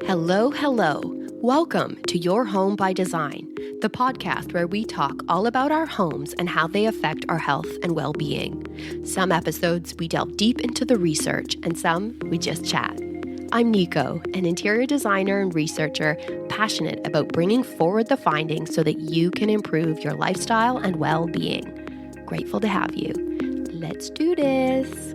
Hello, hello. Welcome to Your Home by Design, the podcast where we talk all about our homes and how they affect our health and well-being. Some episodes we delve deep into the research and some we just chat. I'm Nico, an interior designer and researcher passionate about bringing forward the findings so that you can improve your lifestyle and well-being. Grateful to have you. Let's do this.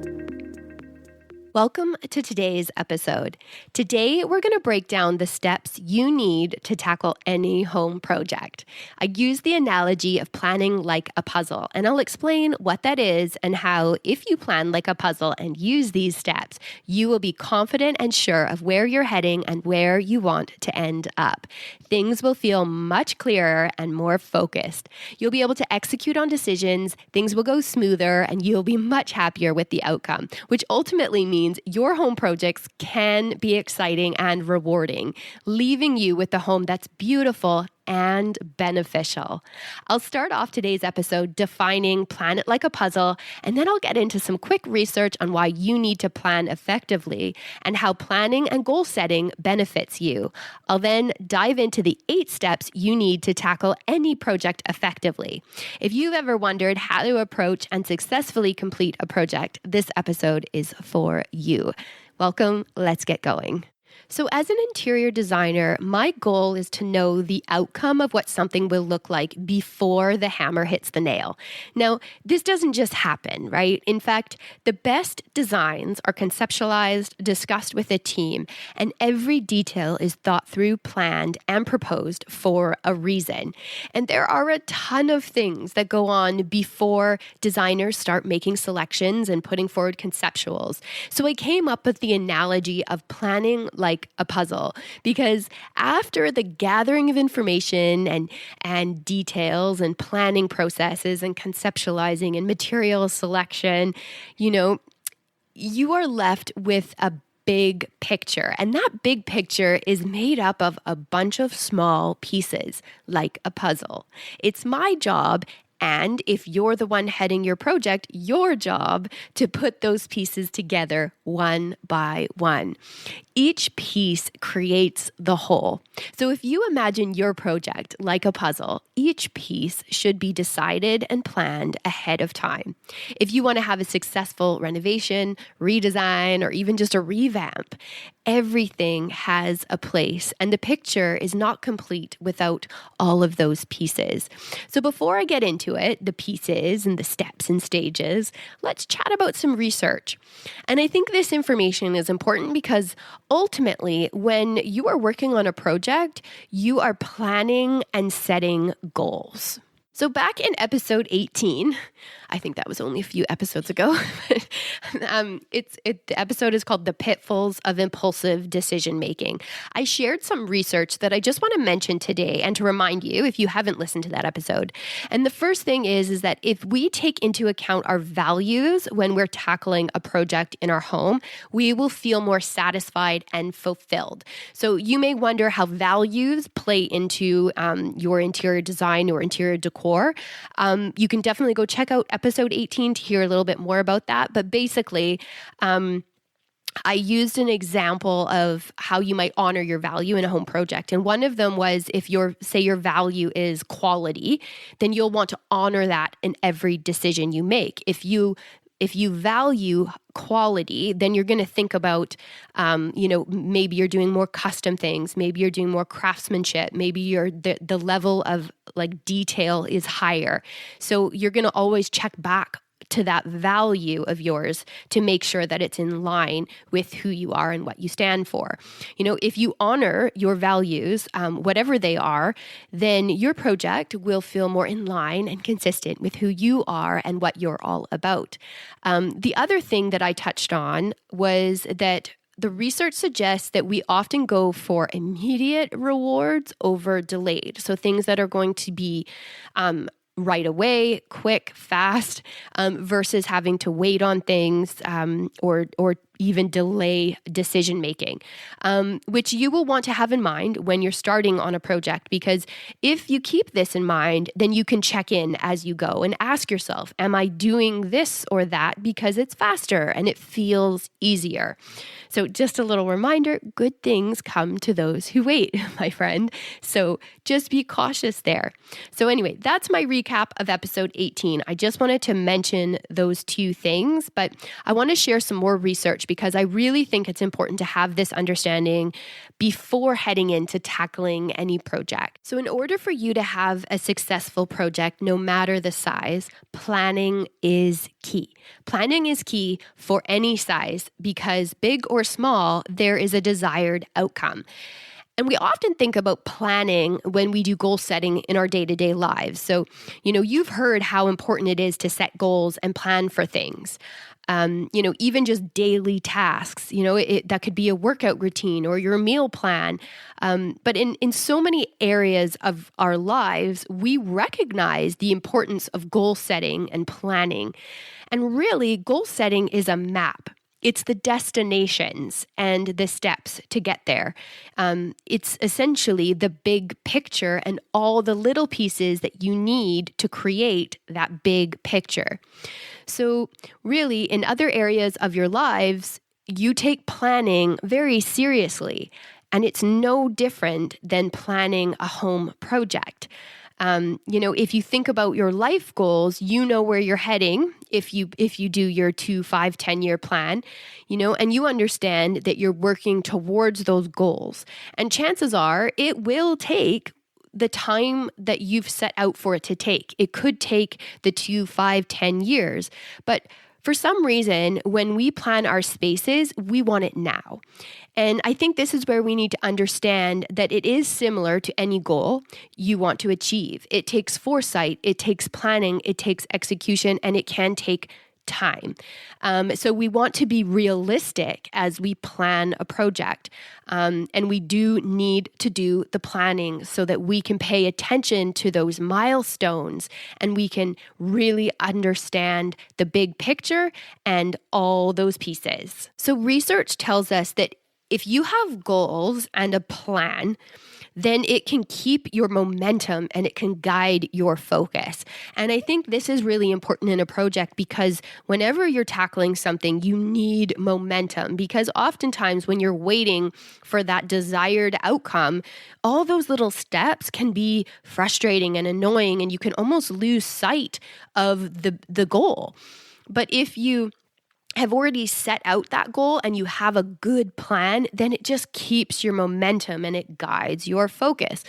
Welcome to today's episode. Today, we're going to break down the steps you need to tackle any home project. I use the analogy of planning like a puzzle, and I'll explain what that is and how, if you plan like a puzzle and use these steps, you will be confident and sure of where you're heading and where you want to end up. Things will feel much clearer and more focused. You'll be able to execute on decisions, things will go smoother, and you'll be much happier with the outcome, which ultimately means your home projects can be exciting and rewarding, leaving you with a home that's beautiful and beneficial. I'll start off today's episode defining plan it like a puzzle, and then I'll get into some quick research on why you need to plan effectively and how planning and goal setting benefits you. I'll then dive into the 8 steps you need to tackle any project effectively. If you've ever wondered how to approach and successfully complete a project, this episode is for you. Welcome, let's get going. So as an interior designer, my goal is to know the outcome of what something will look like before the hammer hits the nail. Now, this doesn't just happen, right? In fact, the best designs are conceptualized, discussed with a team, and every detail is thought through, planned, and proposed for a reason. And there are a ton of things that go on before designers start making selections and putting forward conceptuals. So I came up with the analogy of planning like a puzzle, because after the gathering of information and details and planning processes and conceptualizing and material selection, you are left with a big picture. And that big picture is made up of a bunch of small pieces, like a puzzle. It's my job, and if you're the one heading your project, your job to put those pieces together one by one. Each piece creates the whole. So if you imagine your project like a puzzle, each piece should be decided and planned ahead of time. If you want to have a successful renovation, redesign, or even just a revamp, everything has a place, and the picture is not complete without all of those pieces. So before I get into it, the pieces and the steps and stages, let's chat about some research. And I think this information is important because ultimately, when you are working on a project, you are planning and setting goals. So back in episode 18, I think that was only a few episodes ago, the episode is called The Pitfalls of Impulsive Decision Making. I shared some research that I just want to mention today and to remind you if you haven't listened to that episode. And the first thing is that if we take into account our values when we're tackling a project in our home, we will feel more satisfied and fulfilled. So you may wonder how values play into your interior design or interior decor. You can definitely go check out episode 18 to hear a little bit more about that. But basically, I used an example of how you might honor your value in a home project. And one of them was if your value is quality, then you'll want to honor that in every decision you make. If you value quality, then you're going to think about, maybe you're doing more custom things, maybe you're doing more craftsmanship, maybe the level of detail is higher. So you're going to always check back to that value of yours to make sure that it's in line with who you are and what you stand for. If you honor your values, whatever they are, then your project will feel more in line and consistent with who you are and what you're all about. The other thing that I touched on was that the research suggests that we often go for immediate rewards over delayed. So things that are going to be right away, quick, fast, versus having to wait on things or even delay decision making, which you will want to have in mind when you're starting on a project. Because if you keep this in mind, then you can check in as you go and ask yourself, am I doing this or that because it's faster and it feels easier? So just a little reminder, good things come to those who wait, my friend. So just be cautious there. So anyway, that's my recap of episode 18. I just wanted to mention those two things, but I want to share some more research because I really think it's important to have this understanding before heading into tackling any project. So in order for you to have a successful project, no matter the size, planning is key. Planning is key for any size because big or small, there is a desired outcome. And we often think about planning when we do goal setting in our day-to-day lives. So, you've heard how important it is to set goals and plan for things. Even just daily tasks, that could be a workout routine or your meal plan. But in so many areas of our lives, we recognize the importance of goal setting and planning. And really, goal setting is a map. It's the destinations and the steps to get there. It's essentially the big picture and all the little pieces that you need to create that big picture. So really, in other areas of your lives, you take planning very seriously, and it's no different than planning a home project. If you think about your life goals, you know where you're heading if you do your 2, 5, 10-year plan, and you understand that you're working towards those goals. And chances are it will take the time that you've set out for it to take. It could take the 2, 5, 10 years, but for some reason, when we plan our spaces, we want it now. And I think this is where we need to understand that it is similar to any goal you want to achieve. It takes foresight, it takes planning, it takes execution, and it can take time. So we want to be realistic as we plan a project. And we do need to do the planning so that we can pay attention to those milestones and we can really understand the big picture and all those pieces. So research tells us that if you have goals and a plan, then it can keep your momentum and it can guide your focus. And I think this is really important in a project because whenever you're tackling something, you need momentum because oftentimes when you're waiting for that desired outcome, all those little steps can be frustrating and annoying and you can almost lose sight of the goal. But if you have already set out that goal and you have a good plan, then it just keeps your momentum and it guides your focus.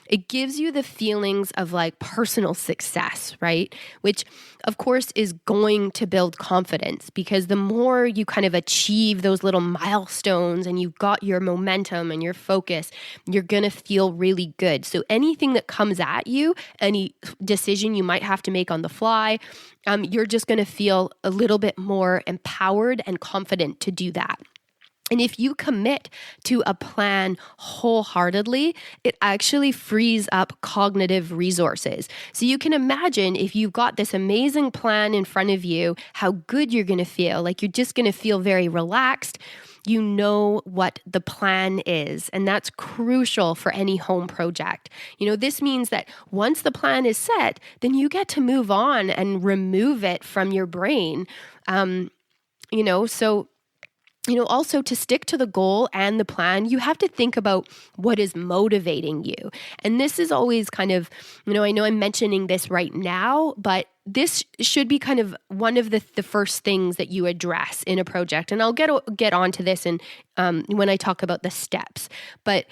It gives you the feelings of like personal success, right? Which of course is going to build confidence because the more you kind of achieve those little milestones and you've got your momentum and your focus, you're going to feel really good. So anything that comes at you, any decision you might have to make on the fly, you're just going to feel a little bit more empowered and confident to do that. And if you commit to a plan wholeheartedly, it actually frees up cognitive resources. So you can imagine if you've got this amazing plan in front of you, how good you're going to feel. Like you're just going to feel very relaxed. You know what the plan is, and that's crucial for any home project. This means that once the plan is set, then you get to move on and remove it from your brain. Also to stick to the goal and the plan, you have to think about what is motivating you. And this is always kind of, I know I'm mentioning this right now, but this should be kind of one of the first things that you address in a project. And I'll get onto this when I talk about the steps. But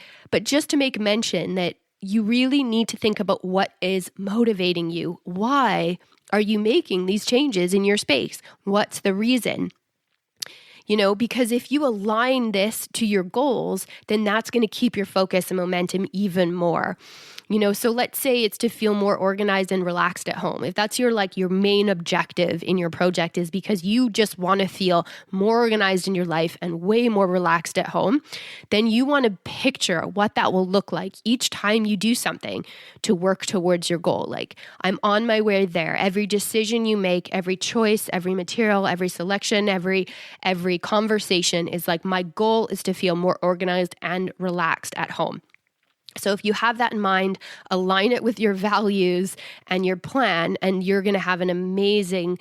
just to make mention that you really need to think about what is motivating you. Why are you making these changes in your space? What's the reason? Because if you align this to your goals, then that's going to keep your focus and momentum even more. So let's say it's to feel more organized and relaxed at home. If that's your main objective in your project is because you just want to feel more organized in your life and way more relaxed at home, then you want to picture what that will look like each time you do something to work towards your goal. Like, I'm on my way there. Every decision you make, every choice, every material, every selection, every a conversation is like, my goal is to feel more organized and relaxed at home. So if you have that in mind, align it with your values and your plan, and you're going to have an amazing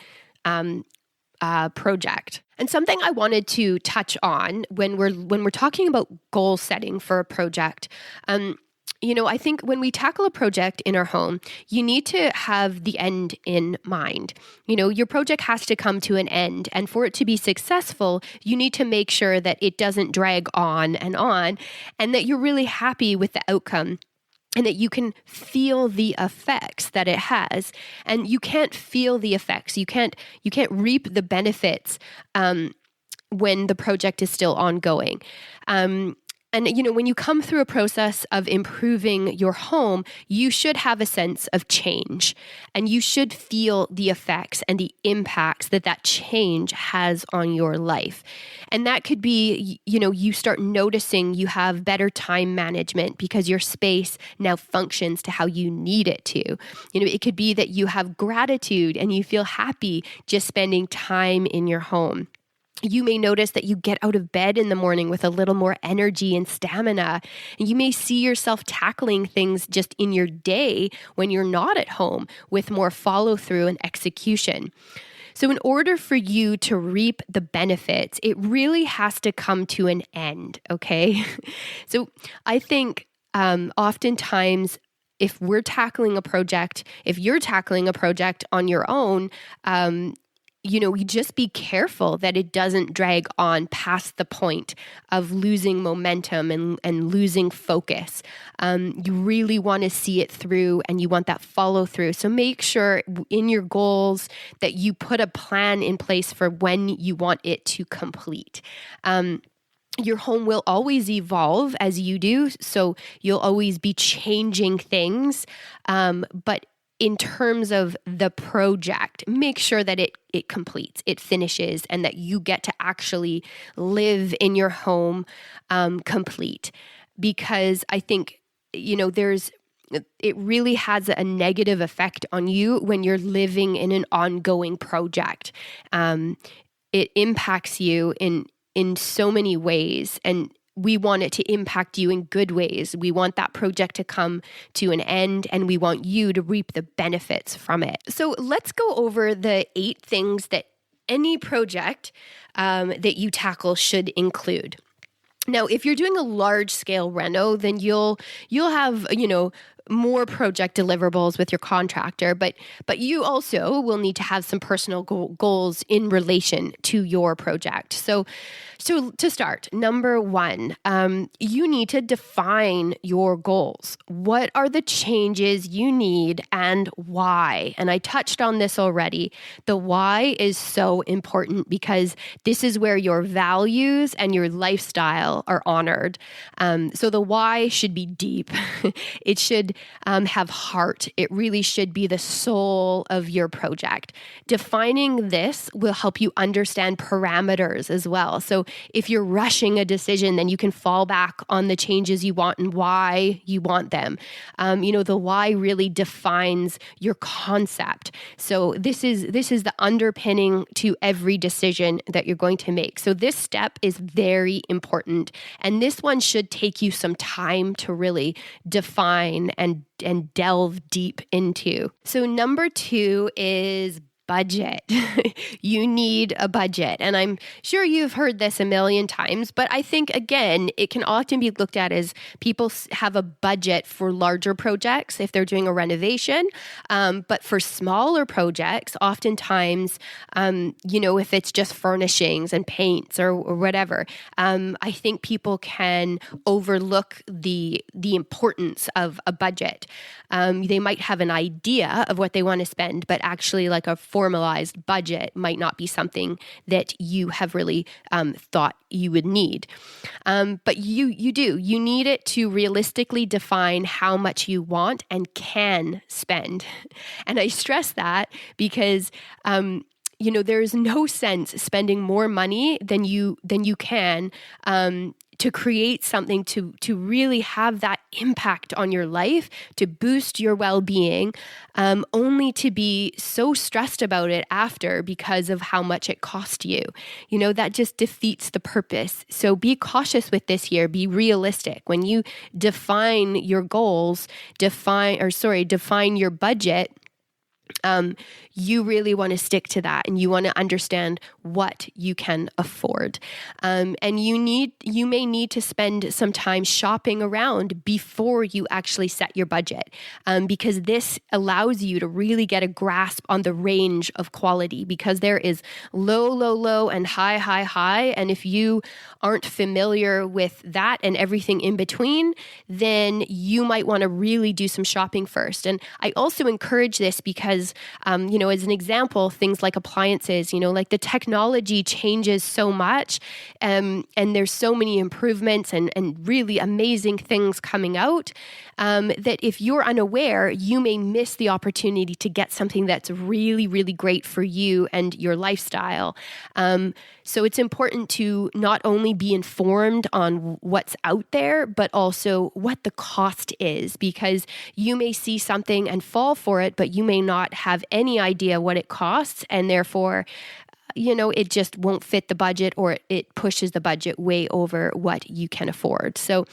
project. And something I wanted to touch on when we're talking about goal setting for a project, I think when we tackle a project in our home, you need to have the end in mind. Your project has to come to an end, and for it to be successful, you need to make sure that it doesn't drag on, and that you're really happy with the outcome, and that you can feel the effects that it has. And you can't feel the effects. You can't reap the benefits when the project is still ongoing. And when you come through a process of improving your home, you should have a sense of change, and you should feel the effects and the impacts that change has on your life. And that could be, you start noticing you have better time management because your space now functions to how you need it to. It could be that you have gratitude and you feel happy just spending time in your home. You may notice that you get out of bed in the morning with a little more energy and stamina. And you may see yourself tackling things just in your day when you're not at home with more follow through and execution. So in order for you to reap the benefits, it really has to come to an end, okay? So I think oftentimes if you're tackling a project on your own, you just be careful that it doesn't drag on past the point of losing momentum and losing focus. You really want to see it through, and you want that follow through. So make sure in your goals that you put a plan in place for when you want it to complete. Your home will always evolve as you do, so you'll always be changing things, but in terms of the project, make sure that it completes, it finishes, and that you get to actually live in your home complete. Because I think, it really has a negative effect on you when you're living in an ongoing project. It impacts you in so many ways, and we want it to impact you in good ways. We want that project to come to an end, and we want you to reap the benefits from it. So let's go over the 8 things that any project that you tackle should include. Now, if you're doing a large scale reno, then you'll have, more project deliverables with your contractor, but you also will need to have some personal goals in relation to your project. So to start, number 1, you need to define your goals. What are the changes you need and why? And I touched on this already. The why is so important because this is where your values and your lifestyle are honored. So the why should be deep. It should have heart. It really should be the soul of your project. Defining this will help you understand parameters as well. So if you're rushing a decision, then you can fall back on the changes you want and why you want them. The why really defines your concept. So this is the underpinning to every decision that you're going to make. So this step is very important. And this one should take you some time to really define and delve deep into. So number 2 is budget. You need a budget. And I'm sure you've heard this a million times, but I think, again, it can often be looked at as people have a budget for larger projects if they're doing a renovation. But for smaller projects, oftentimes, if it's just furnishings and paints or whatever, I think people can overlook the importance of a budget. They might have an idea of what they want to spend, but actually like a formalized budget might not be something that you have really thought you would need. But you need it to realistically define how much you want and can spend. And I stress that because there's no sense spending more money than you can to create something to really have that impact on your life, to boost your well-being, only to be so stressed about it after because of how much it cost you. That just defeats the purpose. So be cautious with this here. Be realistic. When you define your goals, define your budget, you really want to stick to that, and you want to understand what you can afford. And you may need to spend some time shopping around before you actually set your budget, because this allows you to really get a grasp on the range of quality, because there is low, low, low, and high, high, high. And if you aren't familiar with that and everything in between, then you might want to really do some shopping first. And I also encourage this because, as an example, things like appliances, like the technology changes so much, and there's so many improvements and really amazing things coming out, that if you're unaware, you may miss the opportunity to get something that's really, really great for you and your lifestyle. So it's important to not only be informed on what's out there, but also what the cost is, because you may see something and fall for it, but you may not have any idea what it costs, and therefore, it just won't fit the budget, or it pushes the budget way over what you can afford. So,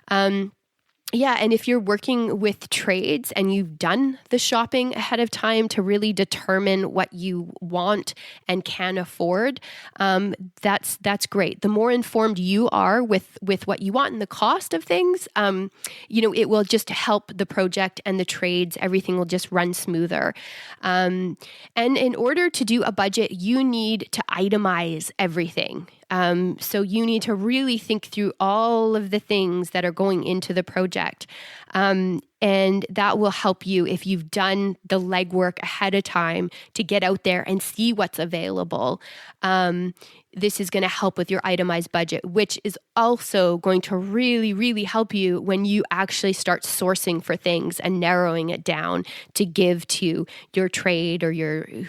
and if you're working with trades and you've done the shopping ahead of time to really determine what you want and can afford, that's great. The more informed you are with what you want and the cost of things, it will just help the project and the trades. Everything will just run smoother. And in order to do a budget, you need to itemize everything. So you need to really think through all of the things that are going into the project. And that will help you if you've done the legwork ahead of time to get out there and see what's available. This is going to help with your itemized budget, which is also going to really, really help you when you actually start sourcing for things and narrowing it down to give to your trade or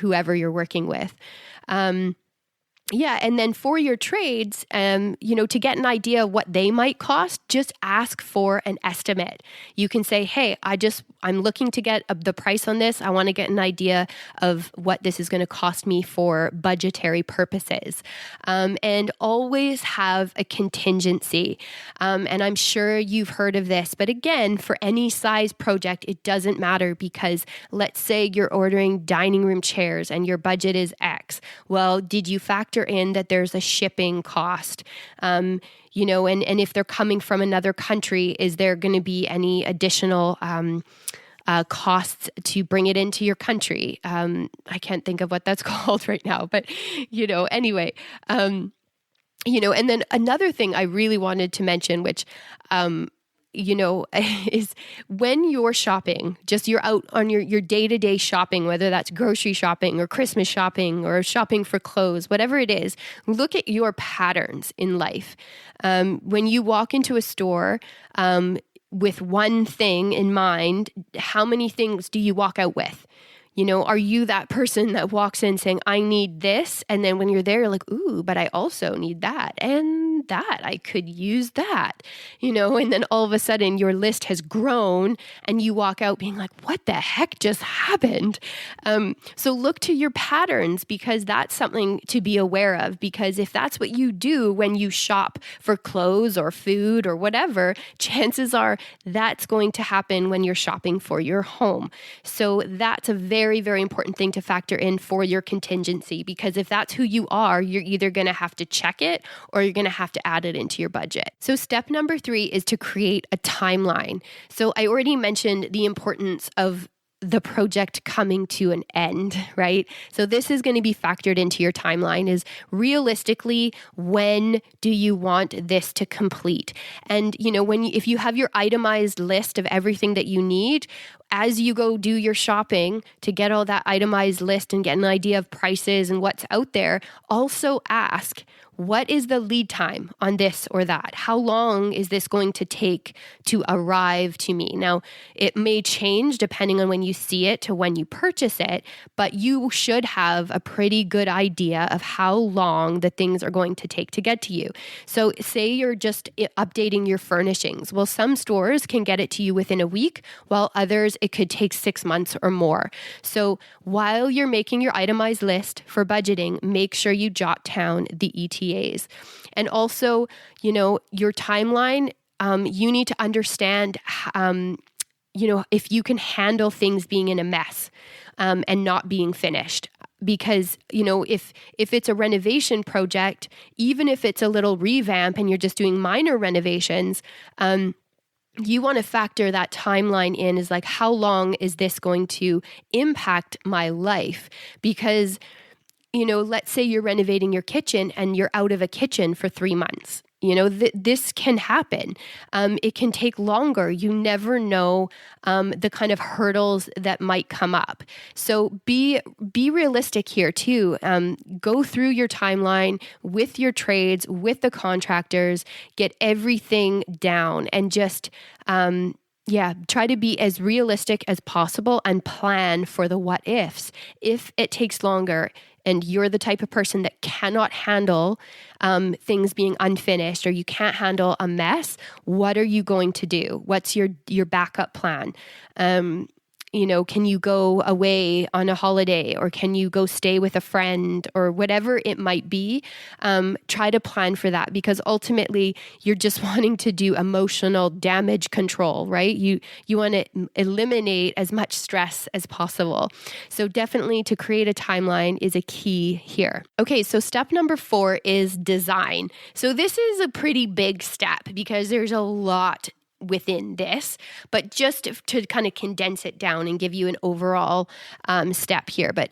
whoever you're working with. And then for your trades, to get an idea of what they might cost, just ask for an estimate. You can say, hey, I'm looking to get the price on this. I want to get an idea of what this is going to cost me for budgetary purposes. And always have a contingency. And I'm sure you've heard of this, but again, for any size project, it doesn't matter, because let's say you're ordering dining room chairs and your budget is X. Well, did you factor in that there's a shipping cost? And if they're coming from another country, is there going to be any additional costs to bring it into your country? I can't think of what that's called right now, but anyway. And then another thing I really wanted to mention, which is when you're shopping, just you're out on your day-to-day shopping, whether that's grocery shopping or Christmas shopping or shopping for clothes, whatever it is, look at your patterns in life. When you walk into a store with one thing in mind, how many things do you walk out with? Are you that person that walks in saying, I need this? And then when you're there, you're like, ooh, but I also need that. And that, I could use that, and then all of a sudden your list has grown and you walk out being like, what the heck just happened? So look to your patterns, because that's something to be aware of, because if that's what you do when you shop for clothes or food or whatever, chances are that's going to happen when you're shopping for your home. So that's a very, very important thing to factor in for your contingency, because if that's who you are, you're either going to have to check it or you're going to have to add it into your budget. So step number 3 is to create a timeline. So I already mentioned the importance of the project coming to an end, right? So this is going to be factored into your timeline, is realistically, when do you want this to complete? And, if you have your itemized list of everything that you need, as you go do your shopping to get all that itemized list and get an idea of prices and what's out there, also ask, what is the lead time on this or that? How long is this going to take to arrive to me? Now, it may change depending on when you see it to when you purchase it, but you should have a pretty good idea of how long the things are going to take to get to you. So say you're just updating your furnishings. Well, some stores can get it to you within a week, while others, it could take 6 months or more. So while you're making your itemized list for budgeting, make sure you jot down the ETAs. And also, your timeline, you need to understand, if you can handle things being in a mess and not being finished. Because, if it's a renovation project, even if it's a little revamp and you're just doing minor renovations, you want to factor that timeline in, is like, how long is this going to impact my life? Because, let's say you're renovating your kitchen and you're out of a kitchen for 3 months. This can happen. It can take longer. You never know the kind of hurdles that might come up. So be realistic here too. Go through your timeline with your trades, with the contractors, get everything down, and just try to be as realistic as possible and plan for the what ifs. If it takes longer and you're the type of person that cannot handle things being unfinished, or you can't handle a mess, what are you going to do? What's your backup plan? Can you go away on a holiday, or can you go stay with a friend, or whatever it might be? Try to plan for that, because ultimately you're just wanting to do emotional damage control, right? You want to eliminate as much stress as possible. So definitely to create a timeline is a key here. Okay, so step number 4 is design. So this is a pretty big step because there's a lot within this, but just to kind of condense it down and give you an overall step here. But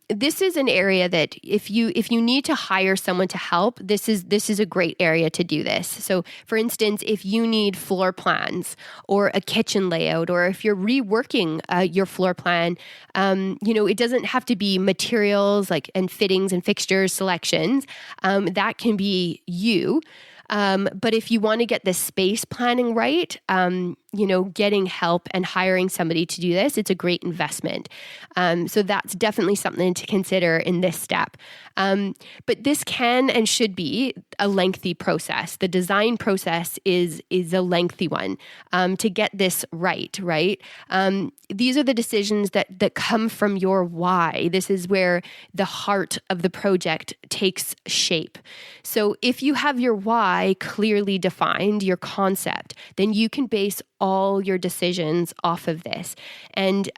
this is an area that if you need to hire someone to help, this is a great area to do this. So for instance, if you need floor plans or a kitchen layout, or if you're reworking your floor plan, it doesn't have to be materials and fittings and fixtures selections. That can be you. But if you want to get the space planning right, getting help and hiring somebody to do this, it's a great investment. So that's definitely something to consider in this step. But this can and should be a lengthy process. The design process is a lengthy one to get this right? These are the decisions that come from your why. This is where the heart of the project takes shape. So if you have your why clearly defined, your concept, then you can base all your decisions off of this. And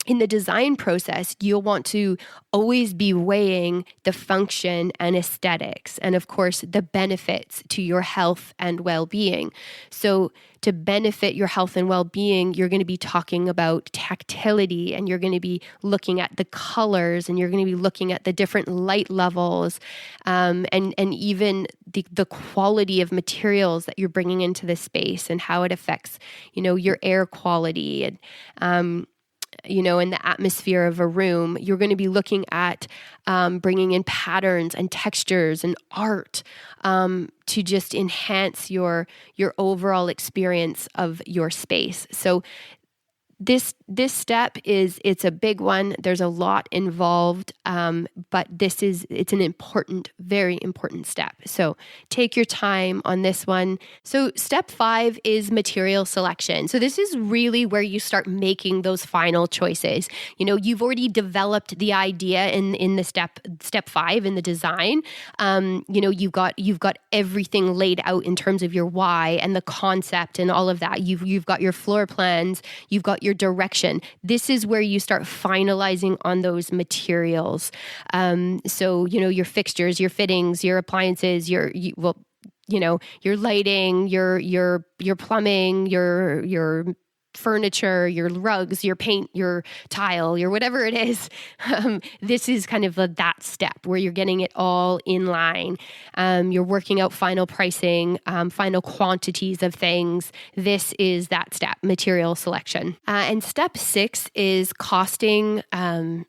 in the design process, you'll want to always be weighing the function and aesthetics, and of course, the benefits to your health and well-being. So to benefit your health and well-being, you're going to be talking about tactility, and you're going to be looking at the colors, and you're going to be looking at the different light levels, and even the quality of materials that you're bringing into the space and how it affects, your air quality and in the atmosphere of a room. You're going to be looking at bringing in patterns and textures and art to just enhance your overall experience of your space. So this step it's a big one. There's a lot involved, but it's an important, very important step. So take your time on this one. So step 5 is material selection. So this is really where you start making those final choices. You've already developed the idea in the step 5 in the design. You've got everything laid out in terms of your why and the concept and all of that. You've got your floor plans. You've got your direction. This is where you start finalizing on those materials. So, your fixtures, your fittings, your appliances, your lighting, your plumbing, your furniture, your rugs, your paint, your tile, your whatever it is. This is kind of that step where you're getting it all in line. You're working out final pricing, final quantities of things. This is that step, material selection. And step 6 is costing and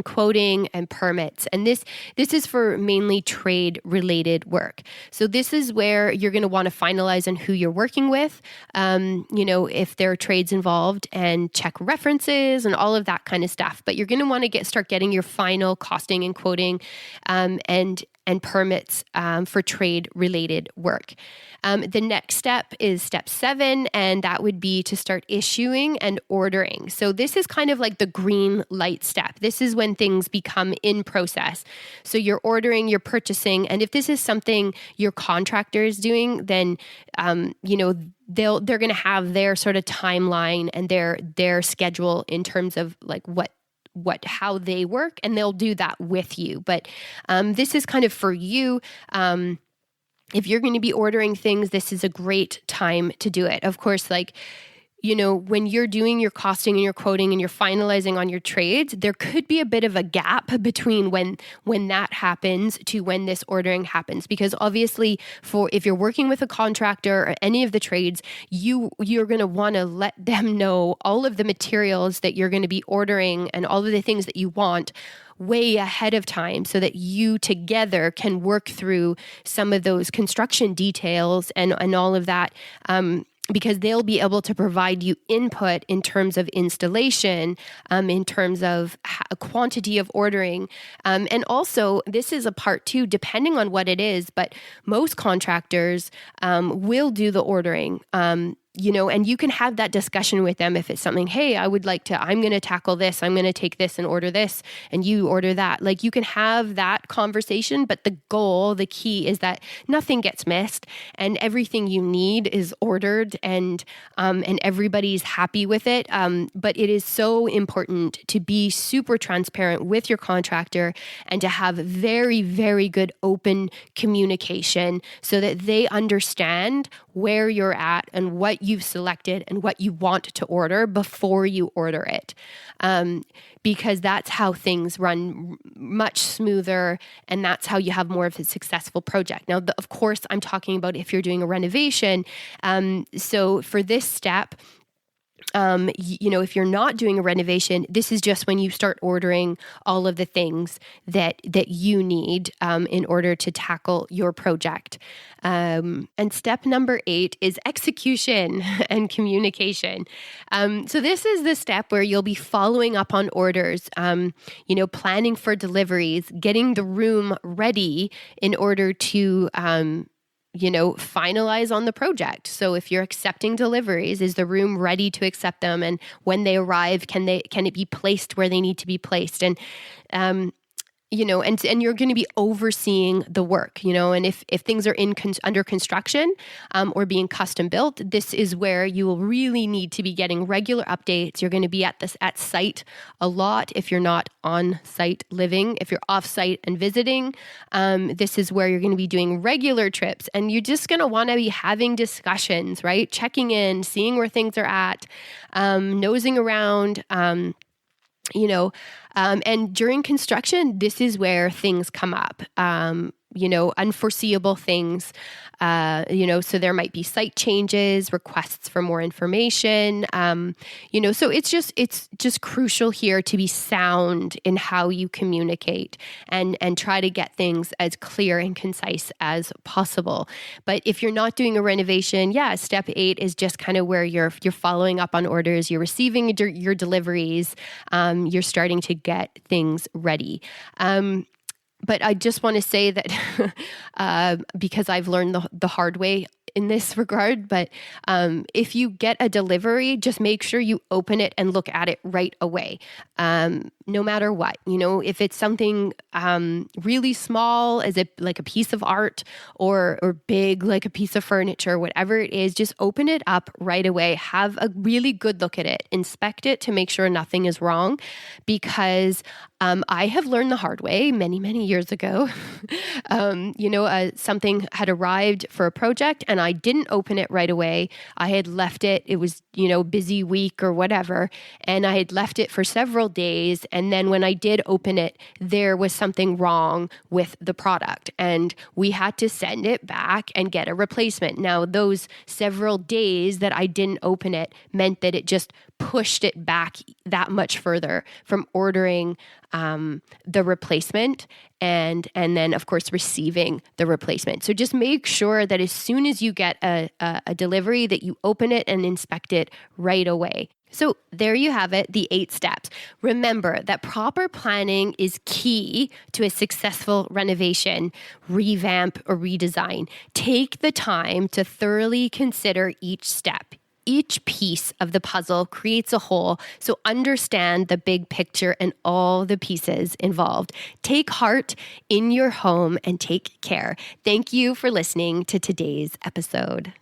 quoting and permits. And this is for mainly trade related work. So this is where you're going to want to finalize on who you're working with, if there are trades involved, and check references and all of that kind of stuff. But you're going to want to start getting your final costing and quoting and permits for trade-related work. The next step is step 7, and that would be to start issuing and ordering. So this is kind of like the green light step. This is when things become in process. So you're ordering, you're purchasing, and if this is something your contractor is doing, then they're going to have their sort of timeline and their schedule in terms of like how they work, and they'll do that with you. But this is kind of for you. If you're going to be ordering things, this is a great time to do it. Of course, when you're doing your costing and your quoting and you're finalizing on your trades, there could be a bit of a gap between when that happens to when this ordering happens. Because obviously, if you're working with a contractor or any of the trades, you're going to want to let them know all of the materials that you're going to be ordering and all of the things that you want way ahead of time, so that you together can work through some of those construction details and all of that. Because they'll be able to provide you input in terms of installation, in terms of a quantity of ordering. And also, this is a part too, depending on what it is, but most contractors will do the ordering. And you can have that discussion with them if it's something, hey, I'm going to tackle this, I'm going to take this and order this, and you order that. Like, you can have that conversation, but the key is that nothing gets missed and everything you need is ordered and everybody's happy with it. But it is so important to be super transparent with your contractor and to have very, very good open communication so that they understand where you're at and what you've selected and what you want to order before you order it. Because that's how things run much smoother, and that's how you have more of a successful project. Now, of course, I'm talking about if you're doing a renovation. So for this step, if you're not doing a renovation, this is just when you start ordering all of the things that you need in order to tackle your project. And step number 8 is execution and communication. So this is the step where you'll be following up on orders, planning for deliveries, getting the room ready in order to finalize on the project. So if you're accepting deliveries, is the room ready to accept them? And when they arrive, can it be placed where they need to be placed? And and you're going to be overseeing the work, and if things are under construction or being custom built, this is where you will really need to be getting regular updates. You're going to be at site a lot if you're not on site living. If you're off site and visiting, this is where you're going to be doing regular trips, and you're just going to want to be having discussions, right? Checking in, seeing where things are at, nosing around, and during construction, this is where things come up, unforeseeable things, so there might be site changes, requests for more information, so it's just crucial here to be sound in how you communicate and try to get things as clear and concise as possible. But if you're not doing a renovation, step 8 is just kind of where you're following up on orders, you're receiving your deliveries, you're starting to get things ready. But I just want to say that because I've learned the hard way in this regard, but if you get a delivery, just make sure you open it and look at it right away. No matter what, if it's something really small, as like a piece of art, or big, like a piece of furniture, whatever it is, just open it up right away. Have a really good look at it. Inspect it to make sure nothing is wrong, because I have learned the hard way many, many years ago. Something had arrived for a project, and I didn't open it right away. I had left it. It was, busy week or whatever. And I had left it for several days. And then when I did open it, there was something wrong with the product. And we had to send it back and get a replacement. Now, those several days that I didn't open it meant that it just pushed it back that much further from ordering the replacement and then, of course, receiving the replacement. So just make sure that as soon as you get a delivery that you open it and inspect it right away. So there you have it, the 8 steps. Remember that proper planning is key to a successful renovation, revamp, or redesign. Take the time to thoroughly consider each step. Each piece of the puzzle creates a whole, so understand the big picture and all the pieces involved. Take heart in your home and take care. Thank you for listening to today's episode.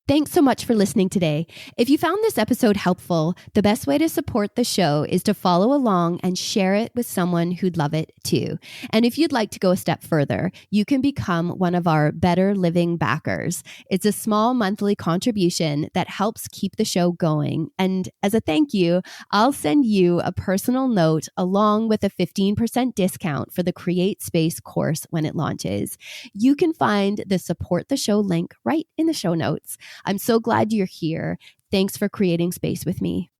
Thanks so much for listening today. If you found this episode helpful, the best way to support the show is to follow along and share it with someone who'd love it too. And if you'd like to go a step further, you can become one of our Better Living backers. It's a small monthly contribution that helps keep the show going. And as a thank you, I'll send you a personal note along with a 15% discount for the Create Space course when it launches. You can find the Support the Show link right in the show notes. I'm so glad you're here. Thanks for creating space with me.